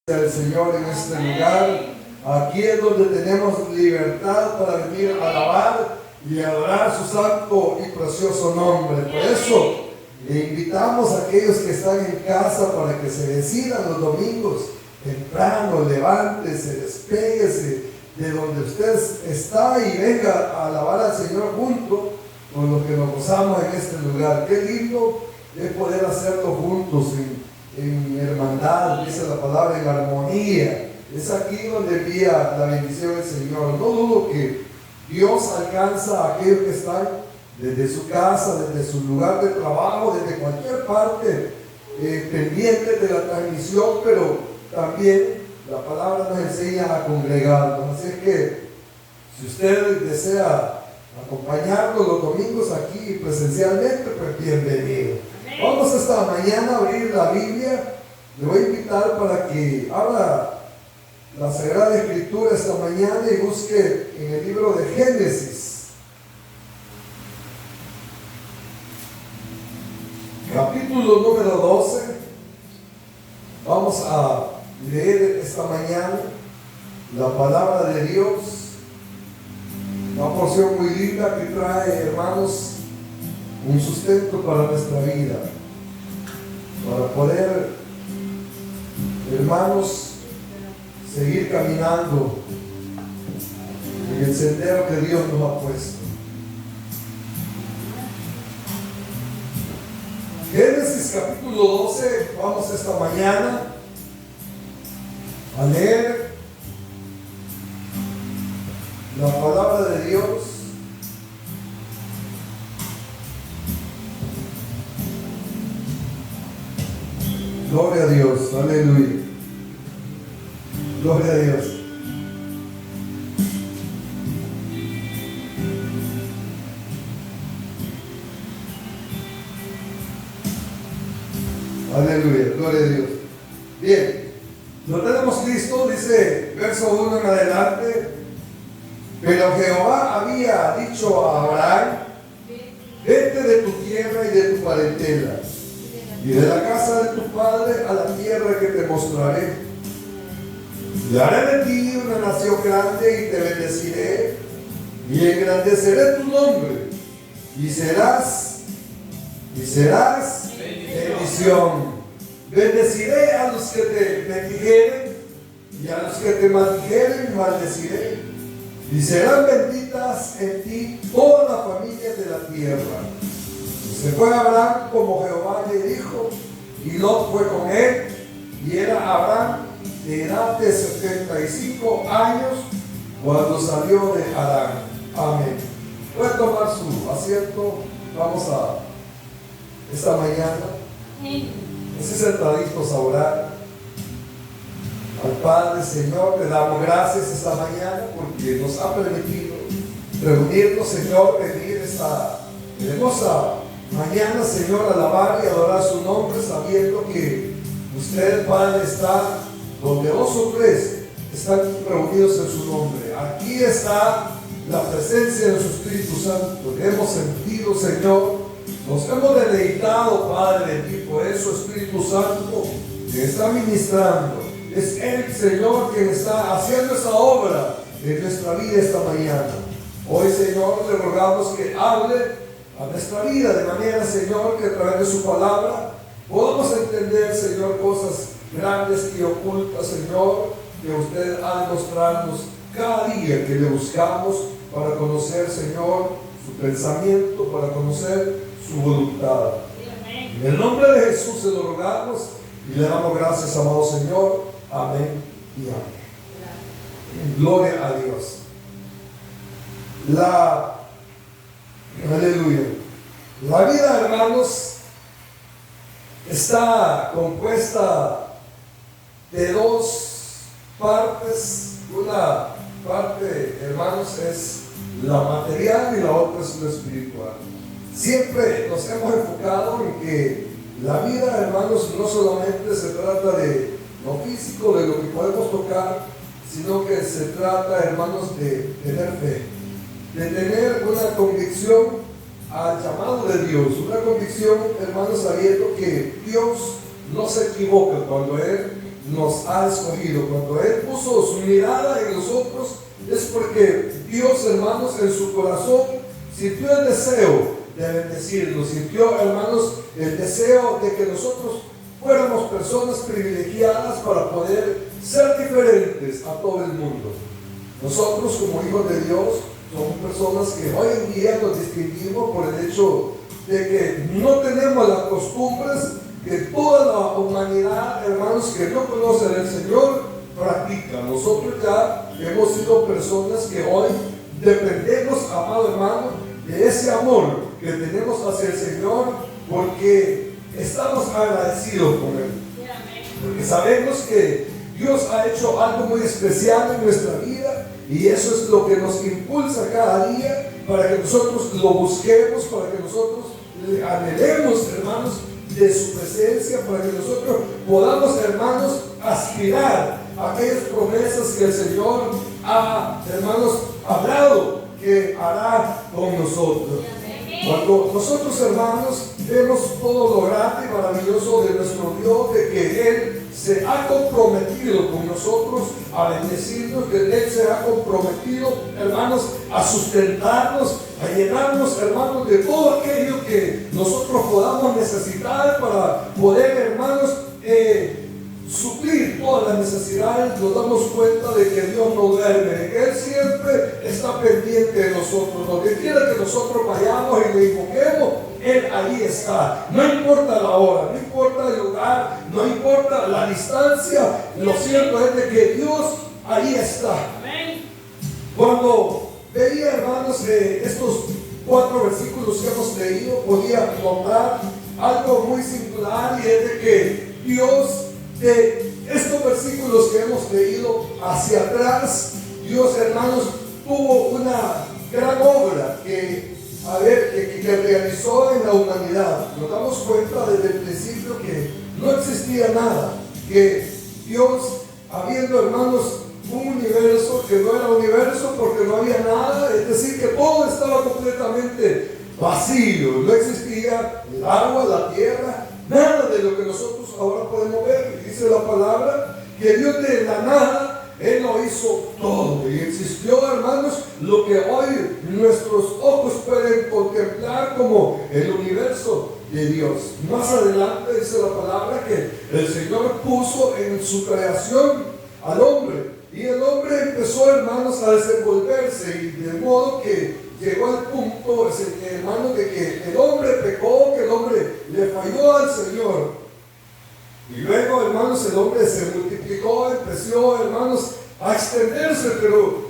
Al Señor en este lugar. Aquí es donde tenemos libertad para venir a alabar y adorar su santo y precioso nombre. Por eso le invitamos a aquellos que están en casa para que se decidan los domingos temprano, levántese, despéguese de donde usted está y venga a alabar al Señor junto con los que nos gozamos en este lugar. Qué lindo es poder hacerlo juntos en hermandad, dice la palabra, en armonía. Es aquí donde envía la bendición del Señor. No dudo que Dios alcanza a aquellos que están desde su casa, desde su lugar de trabajo, desde cualquier parte, pendientes de la transmisión, pero también la palabra nos enseña a congregarnos. Así es que si usted desea acompañarnos los domingos aquí presencialmente, pues bienvenido. Vamos esta mañana a abrir la Biblia. Le voy a invitar para que abra la Sagrada Escritura esta mañana y busque en el libro de Génesis, capítulo número 12. Vamos a leer esta mañana la palabra de Dios, una porción muy linda que trae, hermanos, un sustento para nuestra vida, para poder, hermanos, seguir caminando en el sendero que Dios nos ha puesto. Génesis capítulo 12, vamos esta mañana a leer la palabra de Dios. Gloria a Dios, aleluya. Gloria a Dios. Aleluya, gloria a Dios. Bien, lo tenemos listo, dice verso 1 en adelante. Pero Jehová había dicho a Abraham: vete de tu tierra y de tu parentela y de la casa de tu padre a la tierra que te mostraré. Y haré de ti una nación grande y te bendeciré y engrandeceré tu nombre y serás bendición. Bendeciré a los que te bendijeren y a los que te maldijeren maldeciré. Y serán benditas en ti todas las familias de la tierra. Se fue Abraham como Jehová le dijo, y Lot fue con él, y era Abraham de edad de 75 años cuando salió de Harán. Amén. Puede tomar su asiento. Vamos a esta mañana, así sentaditos a orar al Padre. Señor, te damos gracias esta mañana porque nos ha permitido reunirnos, Señor, venir esta hermosa mañana, Señor, alabar y adorar su nombre, sabiendo que usted, Padre, está donde dos o tres están reunidos en su nombre. Aquí está la presencia de su Espíritu Santo. Hemos sentido, Señor, nos hemos deleitado, Padre, en ti. Por eso, Espíritu Santo, que está ministrando, es Él, Señor, quien está haciendo esa obra en nuestra vida esta mañana. Hoy, Señor, le rogamos que hable a nuestra vida de manera, Señor, que a través de su palabra podamos entender, Señor, cosas grandes y ocultas, Señor, que usted ha de mostrarnos cada día que le buscamos para conocer, Señor, su pensamiento, para conocer su voluntad. En el nombre de Jesús se lo rogamos y le damos gracias, amado Señor. Amén y amén. Gloria a Dios. Aleluya. La vida, hermanos, está compuesta de dos partes. Una parte, hermanos, es la material y la otra es lo espiritual. Siempre nos hemos enfocado en que la vida, hermanos, no solamente se trata de lo físico, de lo que podemos tocar, sino que se trata, hermanos, de tener fe, de tener una convicción al llamado de Dios, una convicción, hermanos, sabiendo que Dios no se equivoca cuando Él nos ha escogido. Cuando Él puso su mirada en nosotros, es porque Dios, hermanos, en su corazón sintió el deseo de bendecirnos, sintió, hermanos, el deseo de que nosotros fuéramos personas privilegiadas para poder ser diferentes a todo el mundo. Nosotros, como hijos de Dios, somos personas que hoy en día nos distinguimos por el hecho de que no tenemos las costumbres que toda la humanidad, hermanos, que no conocen al Señor, practica. Nosotros ya hemos sido personas que hoy dependemos, amado hermano, de ese amor que tenemos hacia el Señor, porque estamos agradecidos con Él. Porque sabemos que Dios ha hecho algo muy especial en nuestra vida, y eso es lo que nos impulsa cada día para que nosotros lo busquemos, para que nosotros le anhelemos, hermanos, de su presencia, para que nosotros podamos, hermanos, aspirar a aquellas promesas que el Señor ha, hermanos, hablado que hará con nosotros. Cuando nosotros, hermanos, vemos todo lo grande y maravilloso de nuestro Dios, de que Él se ha comprometido con nosotros a bendecirnos, que Él se ha comprometido, hermanos, a sustentarnos, a llenarnos, hermanos, de todo aquello que nosotros podamos necesitar para poder, hermanos, suplir todas las necesidades. Nos damos cuenta de que Dios no duerme, de que Él siempre está pendiente de nosotros. Donde quiera que nosotros vayamos y le invoquemos, Él ahí está. No importa la hora, no importa el lugar, no importa la distancia. Lo cierto es de que Dios ahí está. Cuando veía, hermanos, estos 4 versículos que hemos leído, podía nombrar algo muy singular, y es de que Dios, de estos versículos que hemos leído hacia atrás, Dios, hermanos, tuvo una gran obra que realizó en la humanidad. Nos damos cuenta desde el principio que no existía nada, que Dios, habiendo, hermanos, un universo que no era universo porque no había nada, es decir, que todo estaba completamente vacío, no existía el agua, la tierra, nada de lo que nosotros ahora podemos ver. Dice la palabra que Dios de la nada, Él lo hizo todo, y existió, hermanos, lo que hoy nuestros ojos pueden contemplar como el universo de Dios. Más adelante dice la palabra que el Señor puso en su creación al hombre, y el hombre empezó, hermanos, a desenvolverse, y de modo que llegó al punto, hermanos, de que el hombre pecó, que el hombre le falló al Señor. Y luego, hermanos, el hombre se multiplicó, empezó, hermanos, a extenderse, pero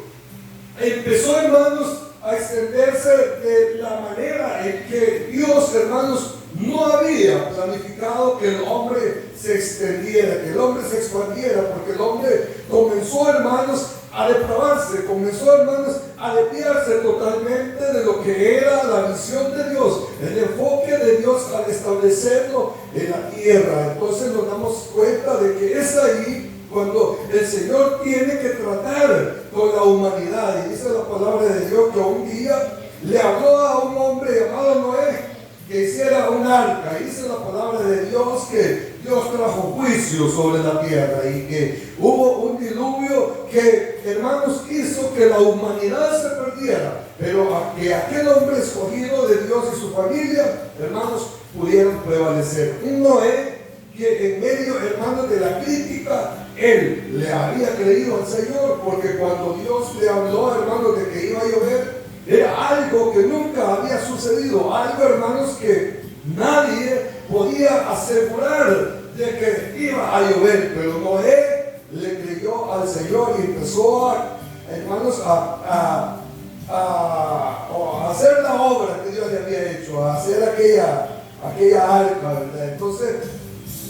empezó, hermanos, a extenderse de la manera en que Dios, hermanos, no había planificado que el hombre se extendiera, que el hombre se expandiera, porque el hombre comenzó, hermanos, a depravarse, comenzó, hermanos, a desviarse totalmente de lo que era la visión de Dios, el enfoque de Dios al establecerlo en la tierra. Entonces nos damos cuenta de que es ahí cuando el Señor tiene que tratar con la humanidad. Y dice la palabra de Dios que un día le habló a un hombre llamado Noé que hiciera un arca. Y dice la palabra de Dios que Dios trajo juicio sobre la tierra, y que hubo un diluvio que, hermanos, hizo que la humanidad se perdiera, pero a que aquel hombre escogido de Dios y su familia, hermanos, pudieran prevalecer. Un Noé que en medio, hermanos, de la crítica, él le había creído al Señor, porque cuando Dios le habló, hermanos, de que iba a llover, era algo que nunca había sucedido, algo, hermanos, que nadie podía asegurar de que iba a llover. Pero Noé le creyó al Señor y empezó hermanos, a hacer la obra que Dios le había hecho, a hacer aquella arca, ¿verdad? Entonces,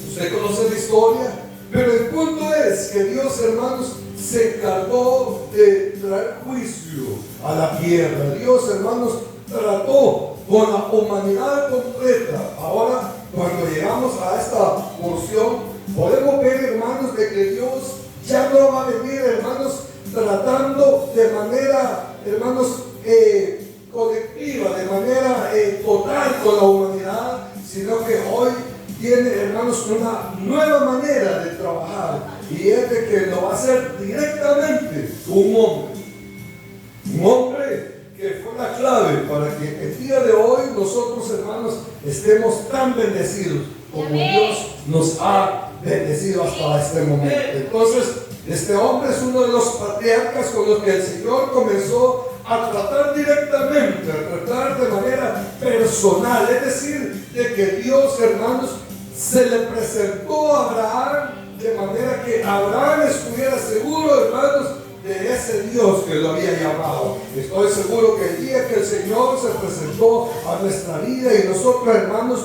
usted conoce la historia, pero el punto es que Dios, hermanos, se encargó de traer juicio a la tierra. Dios, hermanos, trató con la humanidad completa. Ahora, cuando llegamos a esta porción, podemos ver, hermanos, de que Dios ya no va a venir, hermanos, tratando de manera, hermanos, colectiva, de manera total con la humanidad, sino que hoy tiene, hermanos, una nueva manera de trabajar. y es de que lo va a hacer directamente un hombre. Un hombre que fue la clave para que el día de hoy nosotros, hermanos, estemos tan bendecidos como Dios nos ha bendecido hasta este momento. Entonces, este hombre es uno de los patriarcas con los que el Señor comenzó a tratar directamente, a tratar de manera personal. Es decir, de que Dios, hermanos, se le presentó a Abraham de manera que Abraham estuviera seguro, hermanos, de ese Dios que lo había llamado. Estoy seguro que el día que el Señor se presentó a nuestra vida y nosotros, hermanos,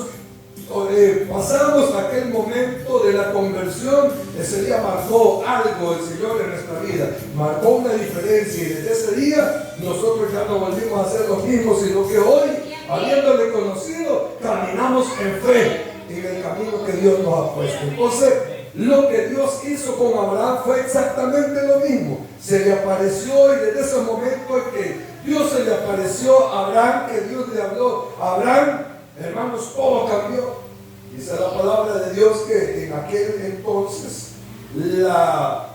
pasamos aquel momento de la conversión, ese día marcó algo el Señor en nuestra vida, marcó una diferencia, y desde ese día nosotros ya no volvimos a ser los mismos, sino que hoy, habiéndole conocido, caminamos en fe en el camino que Dios nos ha puesto. Entonces, lo que Dios hizo con Abraham fue exactamente lo mismo. Se le apareció, y desde ese momento en que Dios se le apareció a Abraham, que Dios le habló a Abraham, hermanos, todo cambió. Dice la palabra de Dios que en aquel entonces la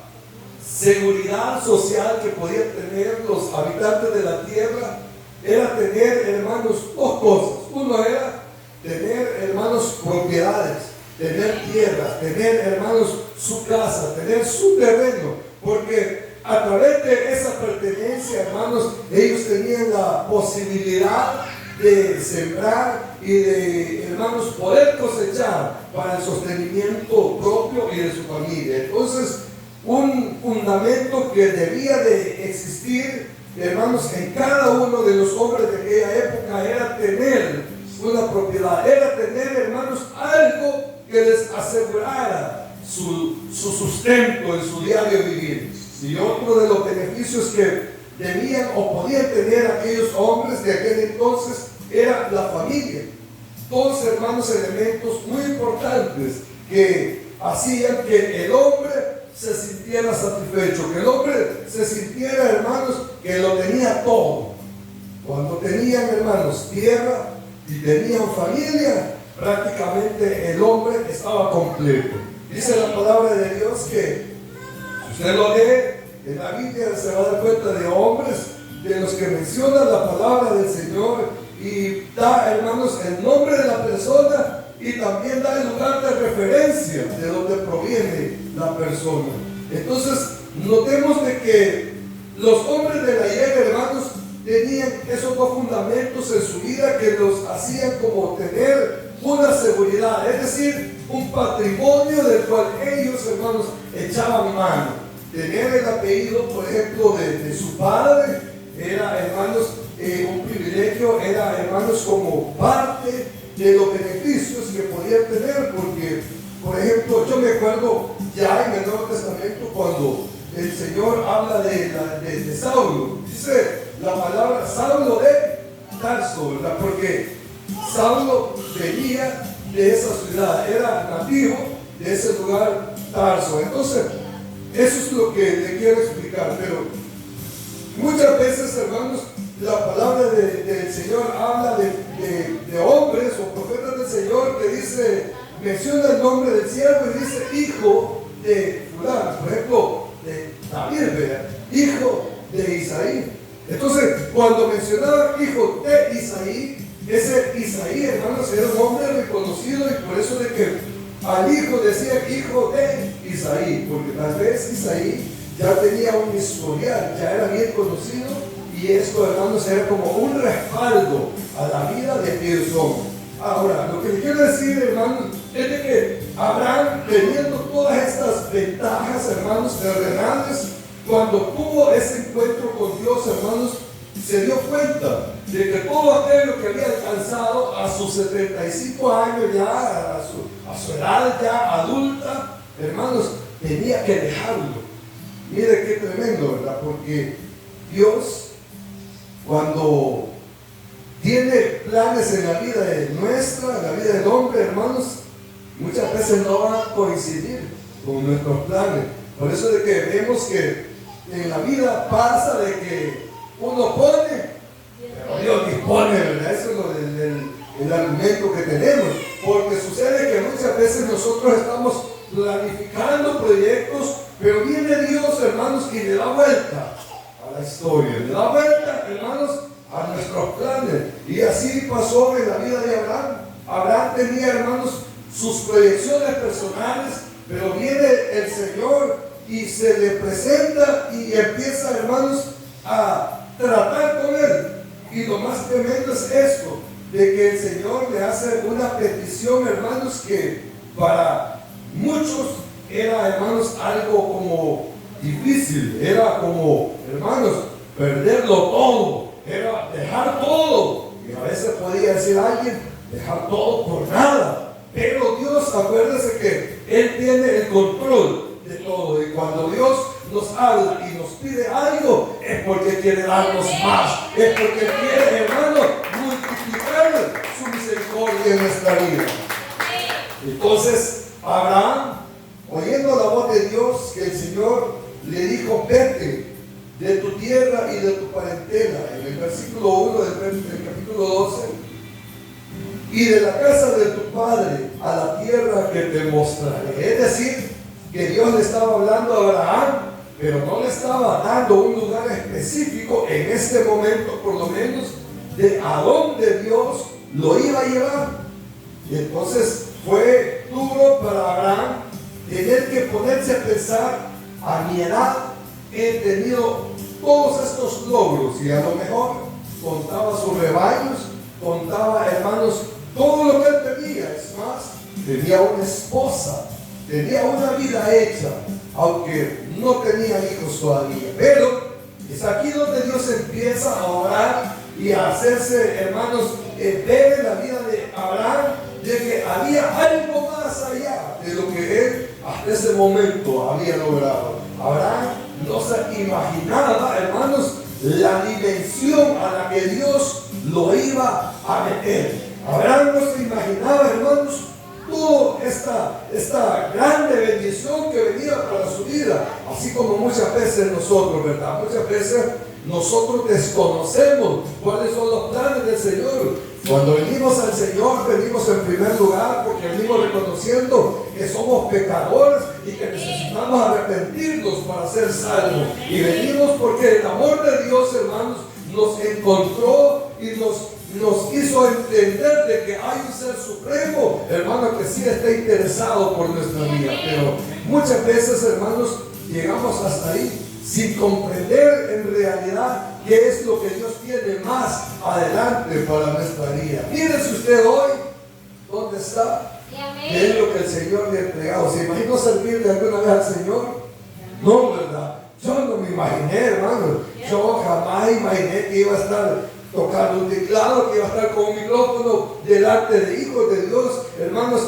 seguridad social que podían tener los habitantes de la tierra era tener, hermanos, dos cosas. Uno era tener, hermanos, propiedades, tener tierras, tener, hermanos, su casa, tener su terreno, porque a través de esa pertenencia, hermanos, ellos tenían la posibilidad de sembrar y de, hermanos, poder cosechar para el sostenimiento propio y de su familia. Entonces, un fundamento que debía de existir, hermanos, en cada uno de los hombres de aquella época era tener una propiedad, era tener, hermanos, algo que les asegurara su sustento en su diario vivir. Y otro de los beneficios que debían o podían tener aquellos hombres de aquel entonces era la familia. Dos, hermanos, elementos muy importantes que hacían que el hombre se sintiera satisfecho, que el hombre se sintiera, hermanos, que lo tenía todo. Cuando tenían, hermanos, tierra y tenían familia, prácticamente el hombre estaba completo. Dice la palabra de Dios que, si usted lo lee en la Biblia, se va a dar cuenta de hombres de los que menciona la palabra del Señor y da, hermanos, el nombre de la persona y también da el lugar de referencia de donde proviene la persona. Entonces, notemos de que los hombres del ayer, hermanos, tenían esos dos fundamentos en su vida que los hacían como tener una seguridad, es decir, un patrimonio del cual ellos, hermanos, echaban mano. Tener el apellido, por ejemplo, de su padre era, hermanos, un privilegio, era, hermanos, como parte de los beneficios que podían tener, porque, por ejemplo, yo me acuerdo ya en el Nuevo Testamento cuando el Señor habla de Saulo, dice la palabra Saulo de Tarso, ¿verdad? Porque Saulo venía de esa ciudad, era nativo de ese lugar, Tarso. Entonces, eso es lo que le quiero explicar, pero muchas veces, hermanos, la palabra del Señor habla de hombres o profetas del Señor que dice, menciona el nombre del siervo y dice hijo de fulano, por ejemplo, de David, ¿verdad? Hijo de Isaí. Entonces, cuando mencionaba hijo de Isaí, ese Isaí, hermanos, era un hombre reconocido, y por eso de que al hijo decía hijo de Isaí, porque tal vez Isaí ya tenía un historial, ya era bien conocido, y esto, hermanos, era como un respaldo a la vida de aquellos hombres. Ahora, lo que le quiero decir, hermanos, es de que Abraham, teniendo todas estas ventajas, hermanos, terrenales, cuando tuvo ese encuentro con Dios, hermanos, se dio cuenta de que todo aquello que había alcanzado a sus 75 años ya, a su edad ya adulta, hermanos, tenía que dejarlo. Mire qué tremendo, ¿verdad? Porque Dios, cuando tiene planes en la vida de nuestra, en la vida del hombre, hermanos, muchas veces no van a coincidir con nuestros planes. Por eso de que vemos que en la vida pasa de que uno pone, pero Dios dispone, ¿verdad? Eso es el argumento que tenemos, porque sucede que muchas veces nosotros estamos planificando proyectos, pero viene Dios, hermanos, y le da vuelta a la historia, le da vuelta, hermanos, a nuestros planes. Y así pasó en la vida de Abraham. Abraham tenía, hermanos, sus proyecciones personales, pero viene el Señor y se le presenta y empieza, hermanos, a tratar con él. Y lo más tremendo es esto, de que el Señor le hace una petición, hermanos, que para muchos era, hermanos, algo como difícil, era como, hermanos, perderlo todo, era dejar todo. Y a veces podía decir alguien, dejar todo por nada. Pero Dios, acuérdese que Él tiene el control de todo. Y cuando Dios nos habla y nos pide algo, es porque quiere darnos más. Es porque quiere, hermano, multiplicar su misericordia en nuestra vida. Entonces, Abraham, oyendo la voz de Dios, que el Señor le dijo, vete de tu tierra y de tu parentela, en el versículo 1 del capítulo 12, y de la casa de tu padre a la tierra que te mostraré. Es decir, que Dios le estaba hablando a Abraham, pero no le estaba dando un lugar específico en este momento, por lo menos, de a dónde Dios lo iba a llevar. Y entonces fue duro para Abraham tener que ponerse a pensar, a mi edad he tenido todos estos logros, y a lo mejor contaba sus rebaños, contaba, hermanos, todo lo que él tenía. Es más, tenía una esposa, tenía una vida hecha, aunque no tenía hijos todavía. Pero es aquí donde Dios empieza a orar y a hacerse, hermanos, ver en la vida de Abraham de que había algo más allá de lo que él hasta ese momento había logrado. Abraham no se imaginaba, hermanos, la dimensión a la que Dios lo iba a meter. Abraham no se imaginaba, hermanos, toda esta grande bendición que venía para su vida, así como muchas veces nosotros, ¿verdad? Muchas veces nosotros desconocemos cuáles son los planes del Señor. Cuando venimos al Señor, venimos en primer lugar porque venimos reconociendo que somos pecadores y que necesitamos arrepentirnos para ser salvos. Y venimos porque el amor de Dios, hermanos, nos encontró y nos hizo entender de que hay un ser supremo, hermano, que sí está interesado por nuestra vida. Pero muchas veces, hermanos, llegamos hasta ahí sin comprender en realidad qué es lo que Dios tiene más adelante para nuestra vida. Mírense usted hoy, ¿dónde está? ¿Qué es lo que el Señor le ha entregado? ¿Se imaginó servirle alguna vez al Señor? No, ¿verdad? Yo no me imaginé, hermano. Yo jamás imaginé que iba a estar tocando un teclado, que iba a estar con un micrófono delante de hijos de Dios, hermanos,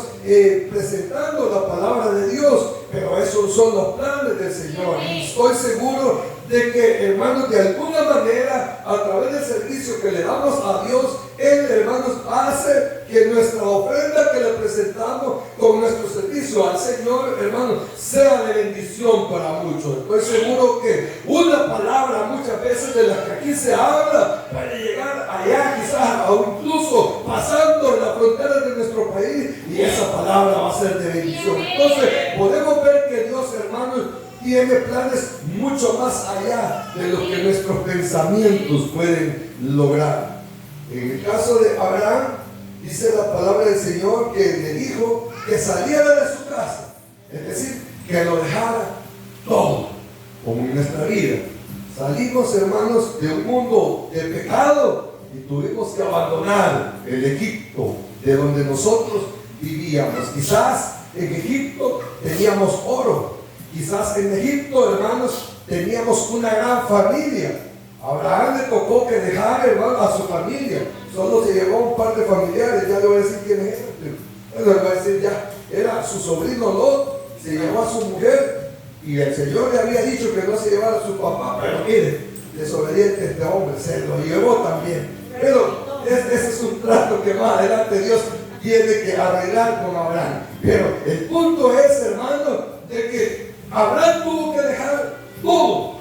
presentando la palabra de Dios. Pero esos son los planes del Señor. Y estoy seguro de que, hermanos, de alguna manera, a través del servicio que le damos a Dios, Él, hermanos, hace que nuestra ofrenda que le presentamos con nuestro servicio al Señor, hermanos, sea de bendición para muchos. Estoy seguro que una palabra, muchas veces de las que aquí se habla, puede llegar allá, quizás, o incluso pasando en la frontera de nuestro país, y esa palabra va a ser de bendición. Entonces, podemos ver que Dios, hermanos, tiene planes mucho más allá de lo que nuestros pensamientos pueden lograr. En el caso de Abraham, dice la palabra del Señor que le dijo que saliera de su casa, es decir, que lo dejara todo, como en nuestra vida. Salimos, hermanos, de un mundo de pecado y tuvimos que abandonar el Egipto de donde nosotros vivíamos. Quizás en Egipto teníamos oro. Quizás en Egipto, hermanos, teníamos una gran familia. A Abraham le tocó que dejara, hermano, a su familia. Solo se llevó un par de familiares. Ya le voy a decir quién es. Le voy a decir ya. Era su sobrino Lot. Se llevó a su mujer. Y el Señor le había dicho que no se llevara a su papá. Pero mire, desobediente este hombre. Se lo llevó también. Pero ese es un trato que más adelante Dios tiene que arreglar con Abraham. Pero el punto es, hermano, de que Abraham tuvo que dejar todo.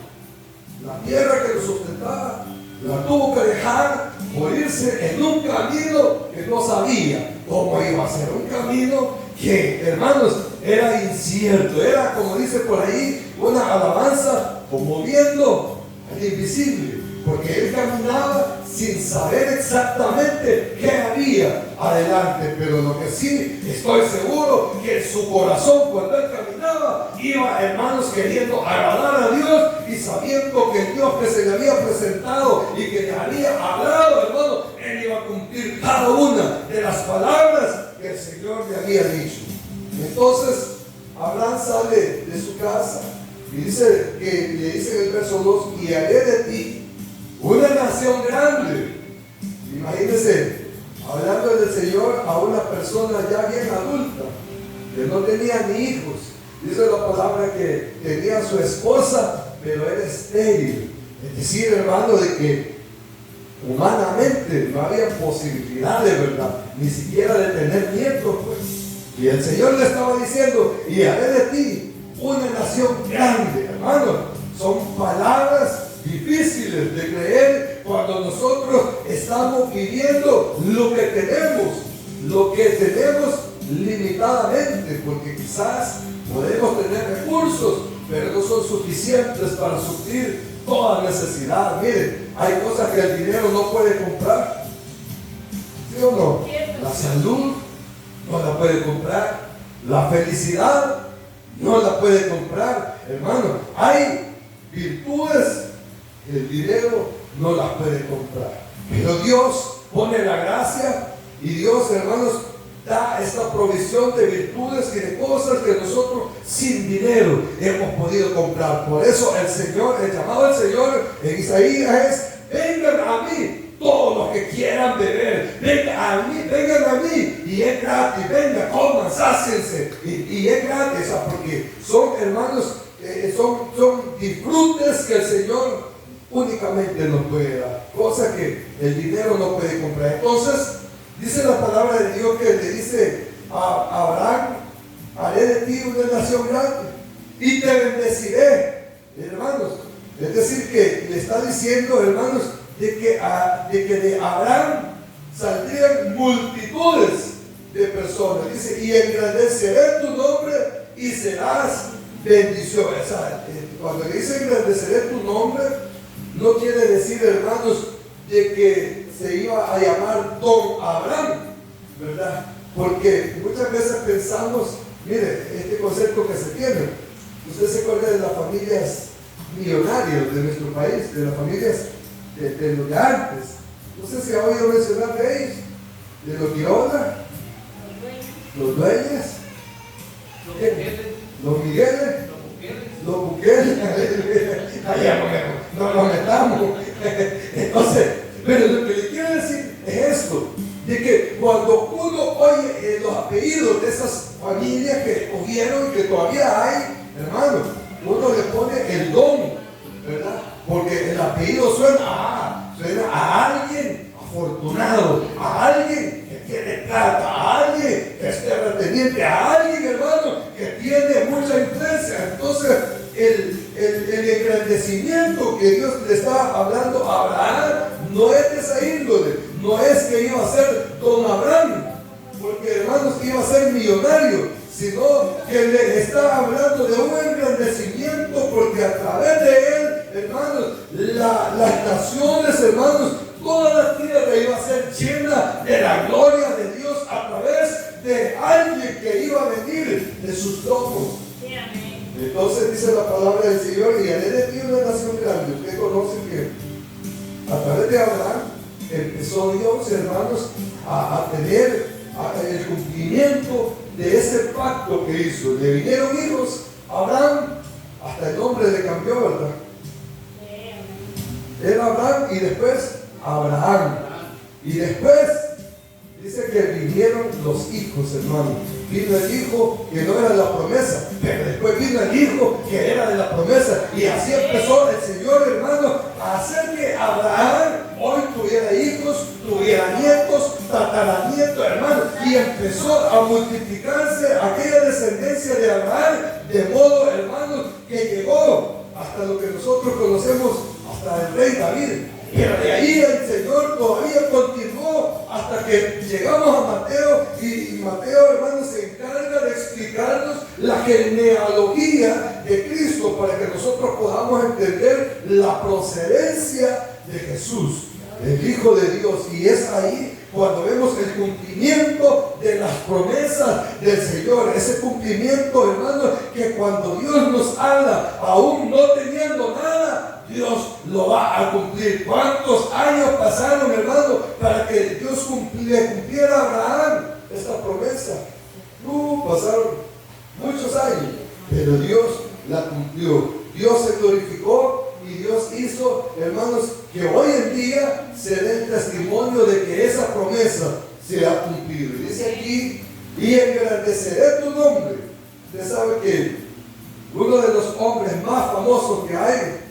La tierra que lo sustentaba, la tuvo que dejar por irse en un camino que no sabía cómo iba a ser. Un camino que, hermanos, era incierto, era, como dice por ahí, una alabanza como viendo al invisible, porque él caminaba sin saber exactamente qué había adelante, pero lo que sí estoy seguro que en su corazón, cuando él caminaba, iba, hermanos, queriendo agradar a Dios y sabiendo que el Dios que se le había presentado y que le había hablado, hermano, él iba a cumplir cada una de las palabras que el Señor le había dicho. Entonces Abraham sale de su casa y dice que le dice en el verso 2: y haré de ti una nación grande. Imagínense, hablando del Señor a una persona ya bien adulta, que no tenía ni hijos. Dice la palabra que tenía a su esposa, pero era estéril. Es decir, hermano, de que humanamente no había posibilidad de verdad, ni siquiera de tener nietos, pues. Y el Señor le estaba diciendo: y haré de ti una nación grande. Hermano, son palabras difíciles de creer cuando nosotros estamos viviendo lo que tenemos limitadamente, porque quizás podemos tener recursos, pero no son suficientes para suplir toda necesidad. Miren, hay cosas que el dinero no puede comprar, ¿sí o no? La salud no la puede comprar, la felicidad no la puede comprar. Hermano, hay virtudes que el dinero no las puede comprar, pero Dios pone la gracia y Dios, hermanos, da esta provisión de virtudes y de cosas que nosotros sin dinero hemos podido comprar. Por eso el llamado del Señor en Isaías es: vengan a mí todos los que quieran beber, vengan a mí, y es gratis, vengan, coman, sáciense, y es gratis, porque son, hermanos, son disfrutes que el Señor únicamente nos puede dar, cosas que el dinero no puede comprar. Entonces, dice la palabra de Dios que le dice a Abraham: haré de ti una nación grande y te bendeciré, hermanos. Es decir, que le está diciendo, hermanos, de que de Abraham saldrían multitudes de personas. Dice: y engrandeceré tu nombre y serás bendición. O sea, cuando le dice engrandeceré tu nombre, no quiere decir, hermanos, de que se iba a llamar Don Abraham, ¿verdad? Porque muchas veces pensamos, mire, este concepto que se tiene, usted se acuerda de las familias millonarias de nuestro país, de las familias de los de antes. No sé si ha oído mencionar de ellos, de los Quiroga, los Dueñas, los Migueles, los Buqueles, no nos metamos. Entonces, pero lo que le quiero decir es esto, de que cuando uno oye los apellidos de esas familias que escogieron y que todavía hay, hermano, uno le pone el don, ¿verdad? Porque el apellido suena a alguien afortunado, a alguien que tiene plata, a alguien que es terrateniente, a alguien, hermano, que tiene mucha influencia. Entonces, el engrandecimiento que Dios le está hablando a Abraham no es de esa índole, no es que iba a ser Don Abraham, porque, hermanos, iba a ser millonario, sino que le está hablando de un engrandecimiento, porque a través de él, hermanos, las naciones, hermanos, toda la tierra iba a ser llena de la gloria de Dios a través de alguien que iba a venir de sus lomos. Entonces dice la palabra del Señor: y haré de ti una nación grande. Usted conoce que a través de Abraham empezó Dios, hermanos, a tener el cumplimiento de ese pacto que hizo. Le vinieron hijos a Abraham, hasta el nombre le cambió, ¿verdad? Era Abraham y después Abraham. Y después dice que vinieron los hijos, hermano. Vino el hijo que no era de la promesa, pero después vino el hijo que era de la promesa. Y así empezó el Señor, hermano, a hacer que Abraham hoy tuviera hijos, tuviera nietos, tataranietos, hermano. Y empezó a multiplicarse aquella descendencia de Abraham, de modo, hermano, que llegó hasta lo que nosotros conocemos, hasta el rey David. Pero de ahí el Señor todavía continuó hasta que llegamos a Mateo, y Mateo, hermano, se encarga de explicarnos la genealogía de Cristo para que nosotros podamos entender la procedencia de Jesús, el Hijo de Dios. Y es ahí cuando vemos el cumplimiento de las promesas del Señor, ese cumplimiento, hermano, que cuando Dios nos habla, aún no teniendo nada, Dios lo va a cumplir. ¿Cuántos años pasaron, hermano, para que Dios le cumpliera a Abraham esta promesa? Pasaron muchos años, pero Dios la cumplió. Dios se glorificó y Dios hizo, hermanos, que hoy en día se dé el testimonio de que esa promesa se ha cumplido. Y dice aquí, y engrandeceré tu nombre. Usted sabe que uno de los hombres más famosos que hay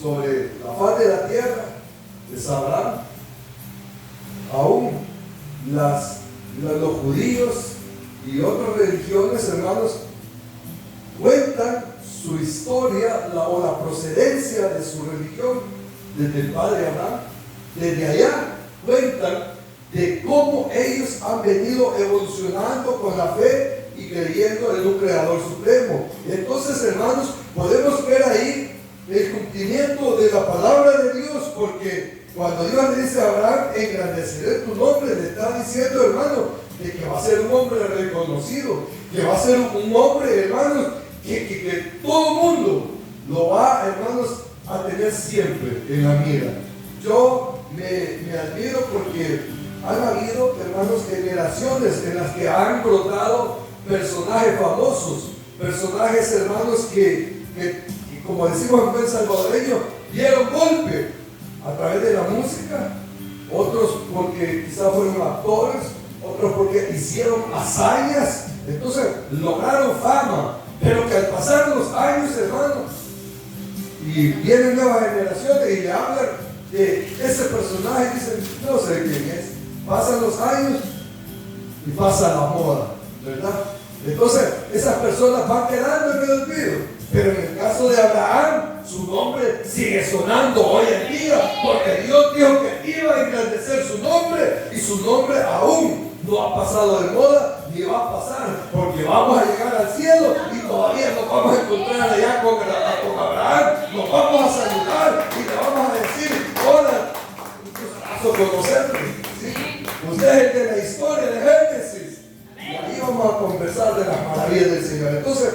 sobre la faz de la tierra es Abraham. Aún los judíos y otras religiones, hermanos, cuentan su historia o la procedencia de su religión desde el padre Abraham. Desde allá cuentan de cómo ellos han venido evolucionando con la fe y creyendo en un creador supremo. Entonces, hermanos, podemos ver ahí el cumplimiento de la palabra de Dios, porque cuando Dios le dice a Abraham, engrandeceré tu nombre, le está diciendo, hermano, de que va a ser un hombre reconocido, que va a ser un hombre, hermanos, que todo el mundo lo va, hermanos, a tener siempre en la mira. Yo me admiro porque han habido, hermanos, generaciones en las que han brotado personajes famosos, personajes, hermanos, que como decimos en buen salvadoreño, dieron golpe a través de la música, otros porque quizás fueron actores, otros porque hicieron hazañas, entonces lograron fama, pero que al pasar los años, hermanos, y vienen nuevas generaciones y le hablan de ese personaje y dicen, no sé quién es. Pasan los años y pasa la moda, ¿verdad? Entonces esas personas van quedando en el olvido. Pero en el caso de Abraham, su nombre sigue sonando hoy en día, porque Dios dijo que iba a engrandecer su nombre, y su nombre aún no ha pasado de moda, ni va a pasar, porque vamos a llegar al cielo y todavía nos vamos a encontrar allá con Abraham, nos vamos a saludar y le vamos a decir, hola, un gustazo conocerle, ¿sí? Usted es el de la historia de Génesis, y ahí vamos a conversar de las maravillas del Señor. Entonces,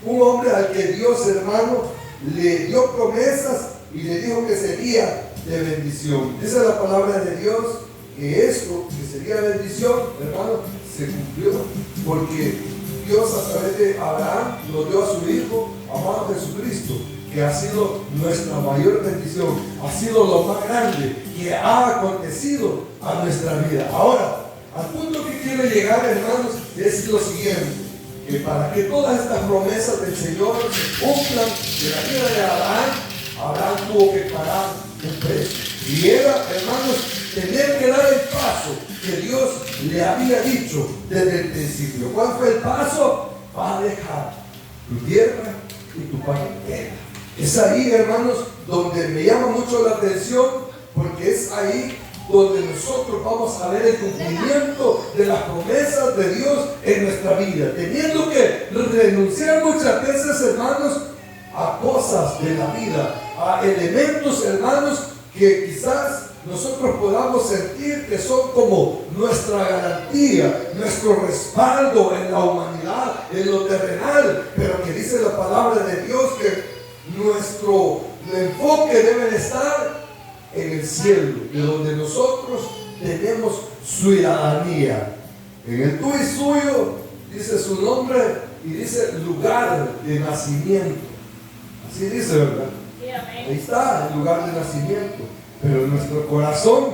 un hombre al que Dios, hermano, le dio promesas y le dijo que sería de bendición. Dice la palabra de Dios que esto, que sería bendición, hermano, se cumplió, porque Dios a través de Abraham lo dio a su Hijo amado Jesucristo, que ha sido nuestra mayor bendición, ha sido lo más grande que ha acontecido a nuestra vida. Ahora, al punto que quiero llegar, hermanos, es lo siguiente, que para que todas estas promesas del Señor se cumplan de la vida de Abraham tuvo que pagar un precio. Y era, hermanos, tener que dar el paso que Dios le había dicho desde el principio. ¿Cuál fue el paso? Va a dejar tu tierra y tu parentela. Es ahí, hermanos, donde me llama mucho la atención, porque es ahí donde nosotros vamos a ver el cumplimiento de las promesas de Dios en nuestra vida, teniendo que renunciar muchas veces, hermanos, a cosas de la vida, a elementos, hermanos, que quizás nosotros podamos sentir que son como nuestra garantía, nuestro respaldo en la humanidad, en lo terrenal, pero que dice la palabra de Dios que nuestro enfoque debe de estar en el cielo, de donde nosotros tenemos ciudadanía. En el tú y suyo dice su nombre y dice lugar de nacimiento. Así dice, ¿verdad? Ahí está el lugar de nacimiento. Pero nuestro corazón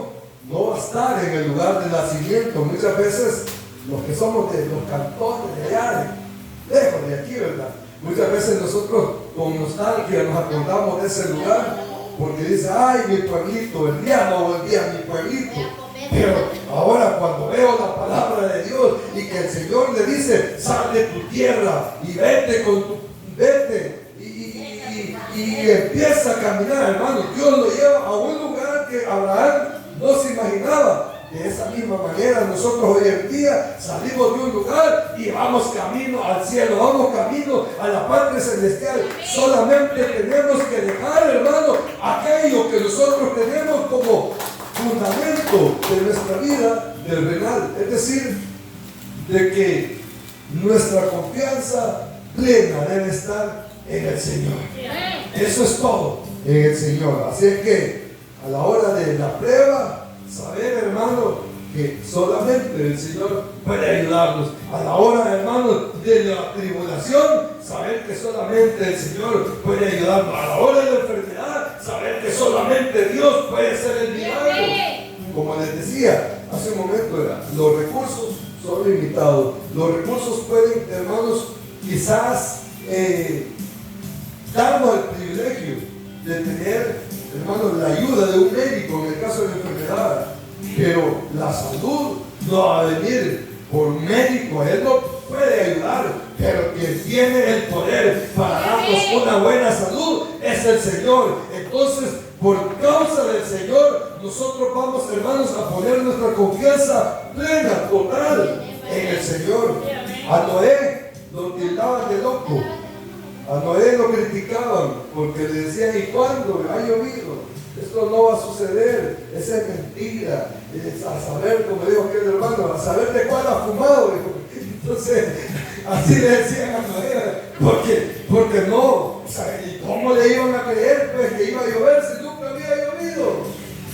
no va a estar en el lugar de nacimiento. Muchas veces los que somos de los cantones de allá, lejos de aquí, ¿verdad? Muchas veces nosotros con nostalgia nos acordamos de ese lugar, porque dice, ay, mi pueblito, el día no volví a mi pueblito. Pero ahora cuando veo la palabra de Dios y que el Señor le dice, sal de tu tierra y vete y empieza a caminar, hermano, Dios lo lleva a un lugar que Abraham no se imaginaba. De esa misma manera nosotros hoy en día salimos de un lugar y vamos camino al cielo, vamos camino a la patria celestial. Solamente tenemos que dejar, hermano, aquello que nosotros tenemos como fundamento de nuestra vida terrenal. Es decir, de que nuestra confianza plena debe estar en el Señor. Eso es todo, en el Señor. Así es que a la hora de la prueba, saber, hermano, que solamente el Señor puede ayudarnos. A la hora, hermano, de la tribulación, saber que solamente el Señor puede ayudarnos. A la hora de la enfermedad, saber que solamente Dios puede hacer el milagro. Como les decía hace un momento, los recursos son limitados. Los recursos pueden, hermanos, quizás darnos el privilegio de tener, hermanos, la ayuda de un médico en el caso de la enfermedad, pero la salud no va a venir por médico. Él no puede ayudar, pero quien tiene el poder para darnos una buena salud es el Señor. Entonces, por causa del Señor, nosotros vamos, hermanos, a poner nuestra confianza plena, total en el Señor. A Noé lo tildaban de loco. A Noé lo criticaban porque le decían: ¿y cuándo? Ha llovido. Esto no va a suceder. Esa es mentira. Es a saber, como dijo aquel hermano, a saber de cuál ha fumado. Entonces, así le decían a Noé. Porque no. O sea, ¿y cómo le iban a creer pues, que iba a llover si nunca había llovido?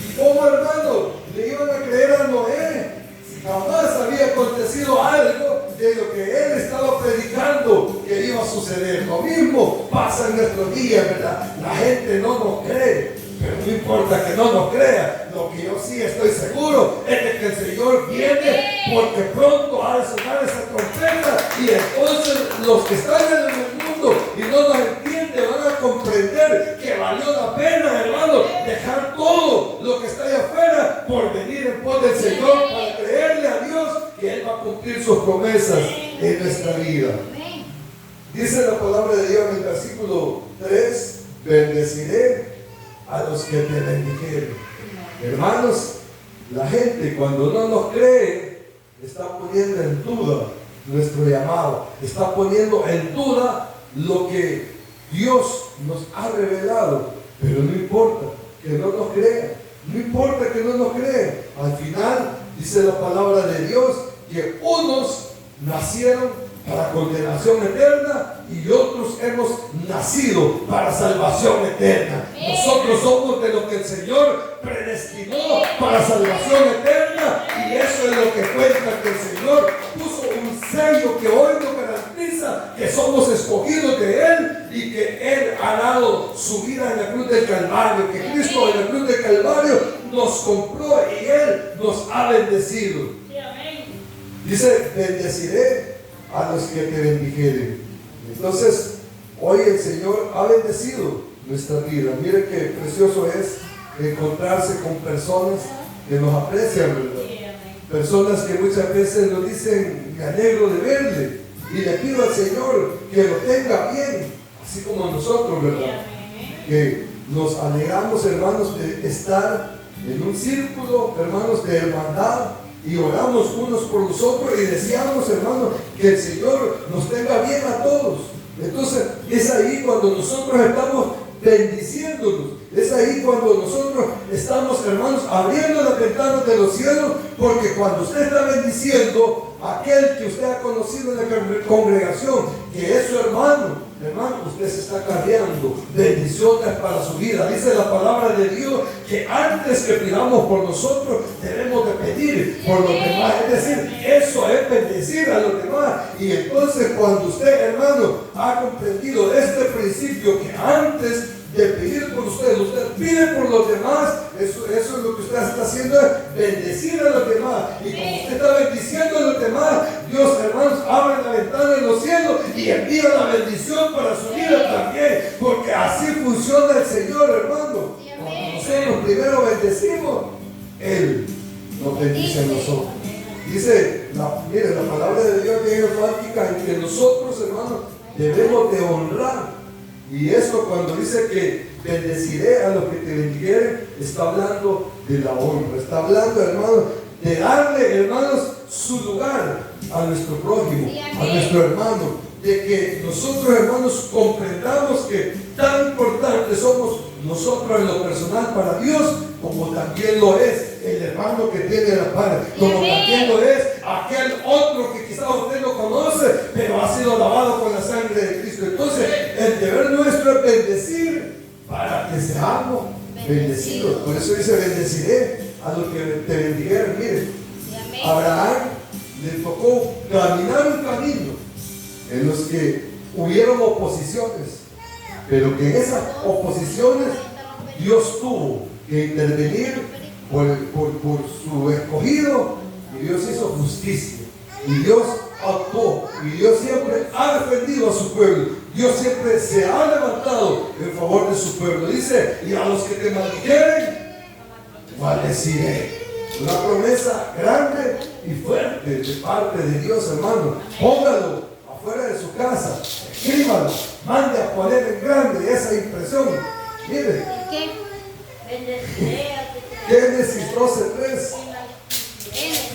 ¿Y cómo, hermano, le iban a creer a Noé? Jamás había acontecido algo de lo que él estaba predicando que iba a suceder. Lo mismo pasa en nuestros días, ¿verdad? La gente no nos cree, pero no importa que no nos crea. Lo que yo sí estoy seguro es de que el Señor viene, porque pronto ha de sonar esa trompeta, y entonces los que están en el mundo y no nos entienden van a comprender que valió la pena, hermano, dejar todo lo que está allá afuera por venir en pos del Señor, para creerle a Dios que Él va a cumplir sus promesas en nuestra vida. Dice la palabra de Dios en el versículo 3: bendeciré a los que te bendijeren. Hermanos, la gente cuando no nos cree está poniendo en duda nuestro llamado, está poniendo en duda lo que Dios nos ha revelado. Pero no importa que no nos crean, no importa que no nos crean. Al final dice la palabra de Dios que unos nacieron para condenación eterna y otros hemos nacido para salvación eterna. Nosotros somos de lo que el Señor predestinó para salvación eterna, y eso es lo que cuenta, que el Señor puso un sello que hoy nos garantiza que somos escogidos de Él y que Él ha dado su vida en la cruz del Calvario, que Cristo en la cruz del Calvario nos compró y Él nos ha bendecido. Dice: bendeciré a los que te bendijeren. Entonces, hoy el Señor ha bendecido nuestra vida. Mire qué precioso es encontrarse con personas que nos aprecian, ¿verdad? Personas que muchas veces nos dicen: me alegro de verle, y le pido al Señor que lo tenga bien, así como nosotros, ¿verdad? Que nos alegramos, hermanos, de estar en un círculo, hermanos, de hermandad, y oramos unos por los otros y deseamos, hermanos, que el Señor nos tenga bien a todos. Entonces, es ahí cuando nosotros estamos bendiciéndonos. Es ahí cuando nosotros estamos, hermanos, abriendo las ventanas de los cielos, porque cuando usted está bendiciendo a aquel que usted ha conocido en la congregación, que es su hermano, usted se está cargando bendiciones para su vida. Dice la palabra de Dios que antes que pidamos por nosotros, debemos de pedir por los demás. Es decir, eso es bendecir a los demás. Y entonces, cuando usted, hermano, ha comprendido este principio, que antes de pedir por usted pide por los demás, eso es lo que usted está haciendo, es bendecir a los demás. Y como usted está bendiciendo a los demás, Dios, hermanos, abre la ventana de los cielos y envía la bendición para su vida también, porque así funciona el Señor, hermano. Cuando nosotros primero bendecimos, Él nos bendice a nosotros. Dice, mire, la palabra de Dios es enfática en que nosotros, hermanos, debemos de honrar. Y esto, cuando dice que bendeciré a los que te bendijeren, está hablando de la honra. Está hablando, hermano, de darle, hermanos, su lugar a nuestro prójimo, a nuestro hermano. De que nosotros, hermanos, comprendamos que tan importantes somos nosotros en lo personal para Dios, como también lo es el hermano que tiene la par, como también lo es aquel otro que quizás usted no conoce, pero ha sido lavado con la sangre de Cristo. Entonces, el deber nuestro es bendecir para que seamos bendecidos. Por eso dice: bendeciré a los que te bendijeron. Mire, a Abraham le tocó caminar un camino en los que hubieron oposiciones, pero que en esas oposiciones Dios tuvo que intervenir por su escogido, y Dios hizo justicia, y Dios actuó, y Dios siempre ha defendido a su pueblo. Dios siempre se ha levantado en favor de su pueblo. Dice: y a los que te maldijeren, maldeciré. Una promesa grande y fuerte de parte de Dios, hermano. Póngalo afuera de su casa, escríbalo, mande a poner en grande esa impresión. Mire, Génesis 12:3.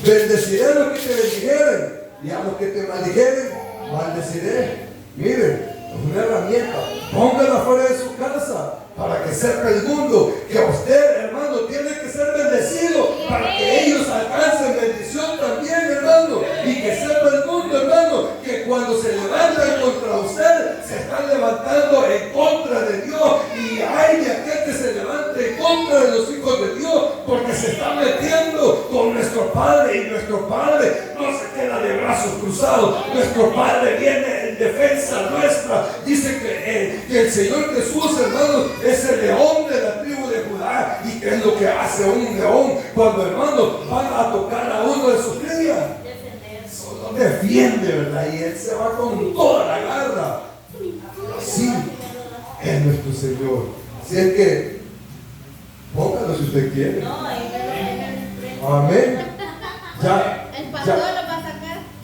Bendeciré a los que te bendijeren, y a los que te maldijeren, maldeciré. Mire, es una herramienta. Póngala fuera de su casa para que sepa el mundo que usted, hermano, tiene que ser bendecido, para que ellos alcancen bendición también, hermano, y que sepa el mundo, hermano, que cuando se levantan contra usted, se están levantando en contra de Dios, y hay de aquel que se levante en contra de los hijos de Dios, porque se está metiendo con nuestro Padre, y nuestro Padre no se queda de brazos cruzados. Nuestro Padre viene en defensa nuestra. Dice que el Señor Jesús, hermano, es el león de la tribu de Judá. ¿Y qué es lo que hace un león cuando, hermano, van a tocar a uno de sus crías? Solo defiende, ¿verdad? Y él se va con toda la garra. Así es nuestro Señor. Así es que póngalo si usted quiere. Amén.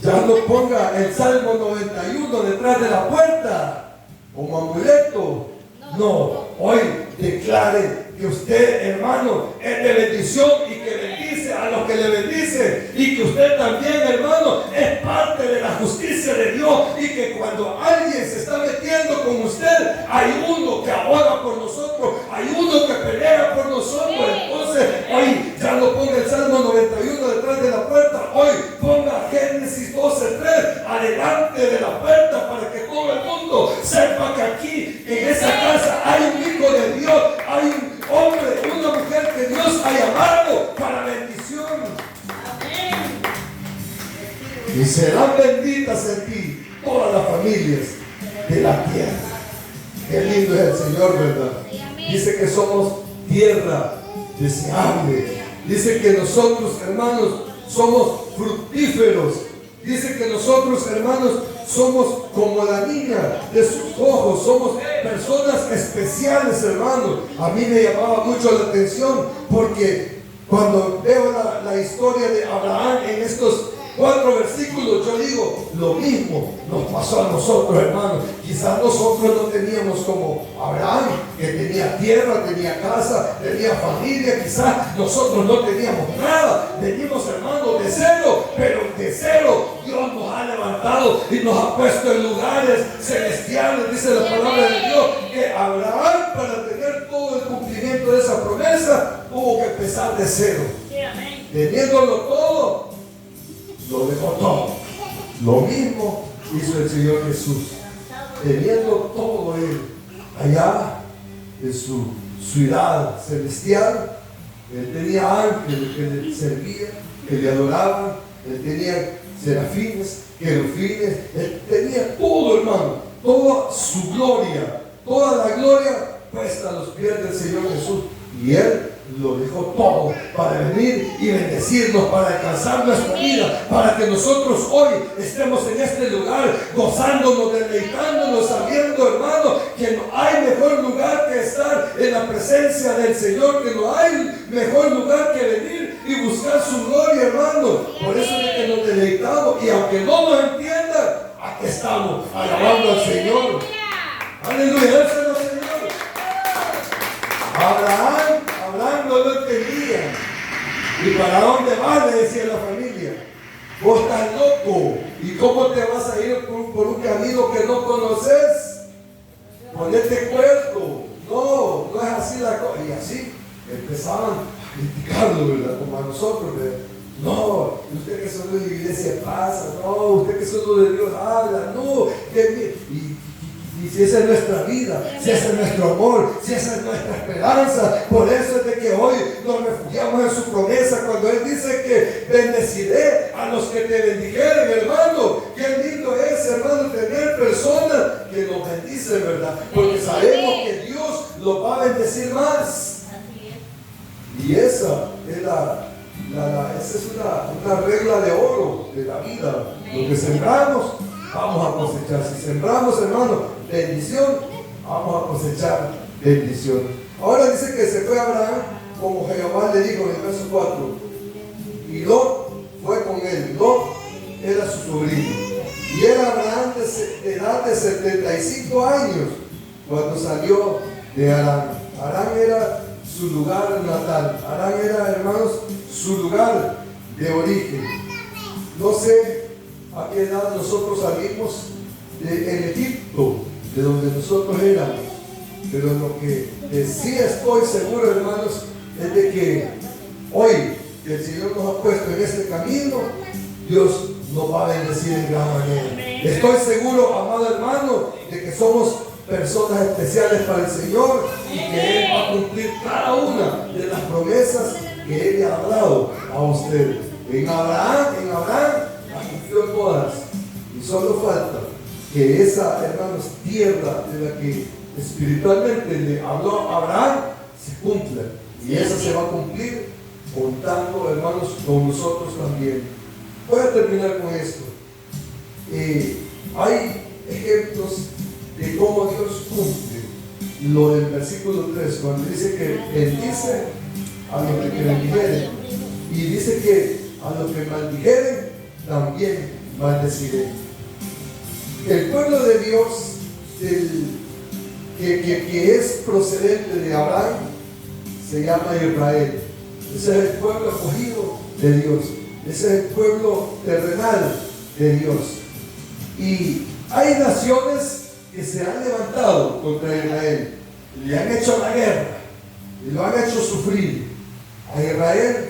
Ya no ponga el Salmo 91 detrás de la puerta como amuleto. No, hoy declare que usted, hermano, es de bendición y que bendice a los que le bendice, y que usted también, hermano, es parte de la justicia de Dios, y que cuando alguien se está metiendo con usted, hay uno que aboga por nosotros, hay uno que pelea por nosotros. Entonces, hoy ya no ponga el Salmo 91 detrás de la puerta, hoy ponga Génesis 12:3 adelante de la puerta, para que todo el mundo sepa que aquí, en esa casa, hay un hijo de Dios, hay un hombre, una mujer que Dios ha llamado para bendición. Amén. Y serán benditas en ti todas las familias de la tierra. Qué lindo es el Señor, ¿verdad? Dice que somos tierra deseable. Dice que nosotros, hermanos, somos fructíferos. Dice que nosotros, hermanos, somos como la niña de sus ojos. Somos personas especiales, hermanos. A mí me llamaba mucho la atención, porque cuando veo la historia de Abraham en estos 4 versículos, yo digo, lo mismo nos pasó a nosotros, hermanos. Quizás nosotros no teníamos como Abraham, que tenía tierra, tenía casa, tenía familia. Quizás nosotros no teníamos nada. Venimos, hermanos, de cero, pero de cero Dios nos ha levantado y nos ha puesto en lugares celestiales. Dice la palabra de Dios que Abraham, para tener todo el cumplimiento de esa promesa, tuvo que empezar de cero. Teniéndolo todo, lo dejó todo. Lo mismo hizo el Señor Jesús, teniendo todo él allá en su ciudad celestial. Él tenía ángeles que le servían, que le adoraban. Él tenía serafines, querubines. Él tenía todo, hermano, toda su gloria, toda la gloria puesta a los pies del Señor Jesús. Y él lo dejó todo para venir y bendecirnos, para alcanzar nuestra vida, para que nosotros hoy estemos en este lugar gozándonos, deleitándonos, sabiendo, hermano, que no hay mejor lugar que estar en la presencia del Señor, que no hay mejor lugar que venir y buscar su gloria, hermano. Por eso es que nos deleitamos, y aunque no nos entiendan, aquí estamos alabando al Señor. Aleluya, ese es el Señor. Abraham no lo entendía, ¿Y para dónde vas? Le decía la familia. Vos estás loco. ¿Y cómo te vas a ir por un camino que no conoces? Ponete cuerdo. No, no es así la cosa. Y así empezaban a criticarlo, ¿verdad? Como a nosotros, ¿verdad? No, usted que solo de la iglesia pasa, no, usted que solo de Dios habla, no. Y si esa es nuestra vida, si ese es nuestro amor, si esa es nuestra esperanza, por eso es de que hoy nos refugiamos en su promesa cuando Él dice que bendeciré a los que te bendijeren, hermano. Qué lindo es, hermano, tener personas que nos bendicen, ¿verdad? Porque sabemos que Dios los va a bendecir más. Y esa es esa es una regla de oro de la vida. Lo que sembramos, vamos a cosechar. Si sembramos, hermano, bendición, vamos a cosechar bendición. Ahora dice que se fue Abraham como Jehová le dijo en el verso 4. Y Lot fue con él. Lot era su sobrino. Y era Abraham de edad de 75 años cuando salió de Harán. Harán era su lugar natal. Harán era, hermanos, su lugar de origen. No sé a qué edad nosotros salimos en Egipto, de donde nosotros éramos, pero lo que sí estoy seguro, hermanos, es de que hoy que el Señor nos ha puesto en este camino, Dios nos va a bendecir en gran manera. Estoy seguro, amado hermano, de que somos personas especiales para el Señor y que Él va a cumplir cada una de las promesas que Él le ha dado a usted. En Abraham las cumplió todas y solo falta que esa, hermanos, tierra de la que espiritualmente le habló Abraham se cumpla, y esa se va a cumplir contando, hermanos, con nosotros también. Voy a terminar con esto. Hay ejemplos de cómo Dios cumple lo del versículo 3, cuando dice que bendice a los que bendijeren, y dice que a los que maldijeren también maldeciré. El pueblo de Dios, que es procedente de Abraham, se llama Israel. Ese es el pueblo escogido de Dios. Ese es el pueblo terrenal de Dios. Y hay naciones que se han levantado contra Israel, le han hecho la guerra y lo han hecho sufrir. A Israel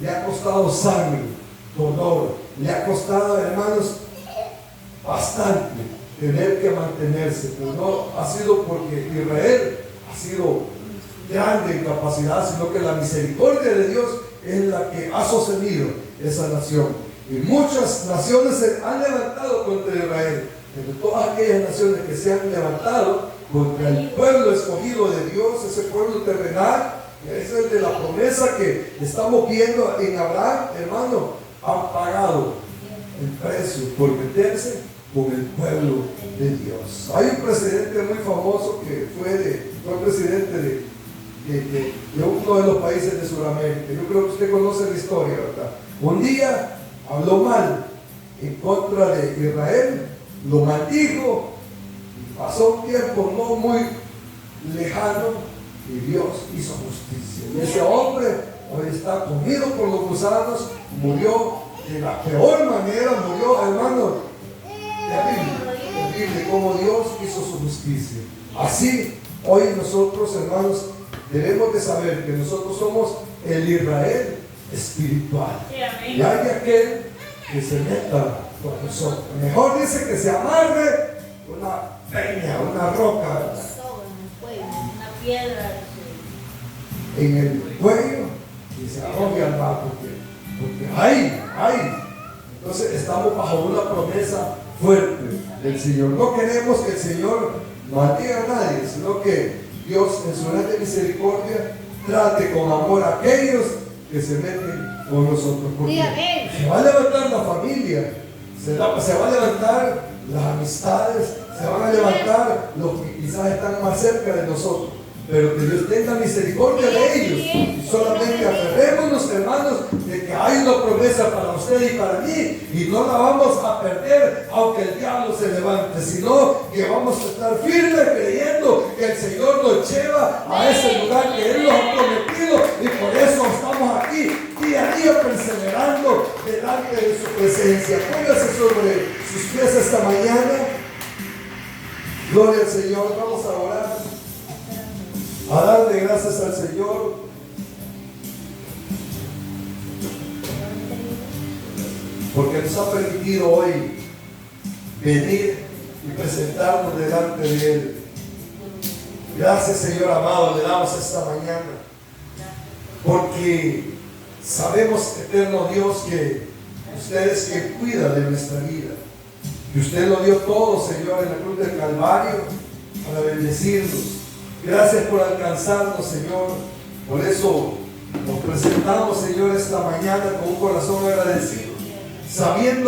le ha costado sangre, dolor, le ha costado, hermanos, bastante tener que mantenerse, pero no ha sido porque Israel ha sido grande en capacidad, sino que la misericordia de Dios es la que ha sostenido esa nación. Y muchas naciones se han levantado contra Israel, pero todas aquellas naciones que se han levantado contra el pueblo escogido de Dios, ese pueblo terrenal, ese es de la promesa que estamos viendo en Abraham, hermano, han pagado el precio por meterse con el pueblo de Dios. Hay un presidente muy famoso que fue presidente de uno de los países de Sudamérica. Yo creo que usted conoce la historia, ¿verdad? Un día habló mal en contra de Israel, lo maldijo, y pasó un tiempo no muy lejano y Dios hizo justicia. Y ese hombre hoy está comido por los gusanos, murió de la peor manera, murió, hermano, terrible, como Dios hizo su justicia. Así, hoy nosotros, hermanos, debemos de saber que nosotros somos el Israel espiritual. Y hay aquel que se meta con nosotros. Mejor dice que se amarre una peña, una roca, una piedra en el cuello y se arroje al mar, porque hay. Entonces estamos bajo una promesa fuerte del Señor. No queremos que el Señor maldiga a nadie, sino que Dios en su grande misericordia trate con amor a aquellos que se meten con nosotros, porque se va a levantar la familia, se va a levantar las amistades, se van a levantar los que quizás están más cerca de nosotros, pero que Dios tenga misericordia de ellos. Y solamente aferrémonos, hermanos, de que hay una promesa para usted y para mí, y no la vamos a perder aunque el diablo se levante, sino que vamos a estar firmes creyendo que el Señor nos lleva a ese lugar que Él nos ha prometido, y por eso estamos aquí día presencia. Póngase sobre sus pies esta mañana. Gloria al Señor. Vamos a orar, a darle gracias al Señor. Porque nos ha permitido hoy venir y presentarnos delante de Él. Gracias, Señor amado, le damos esta mañana. Porque sabemos, eterno Dios, que usted es quien cuida de nuestra vida. Y usted lo dio todo, Señor, en la cruz del Calvario para bendecirnos. Gracias por alcanzarnos, Señor. Por eso nos presentamos, Señor, esta mañana con un corazón agradecido, sabiendo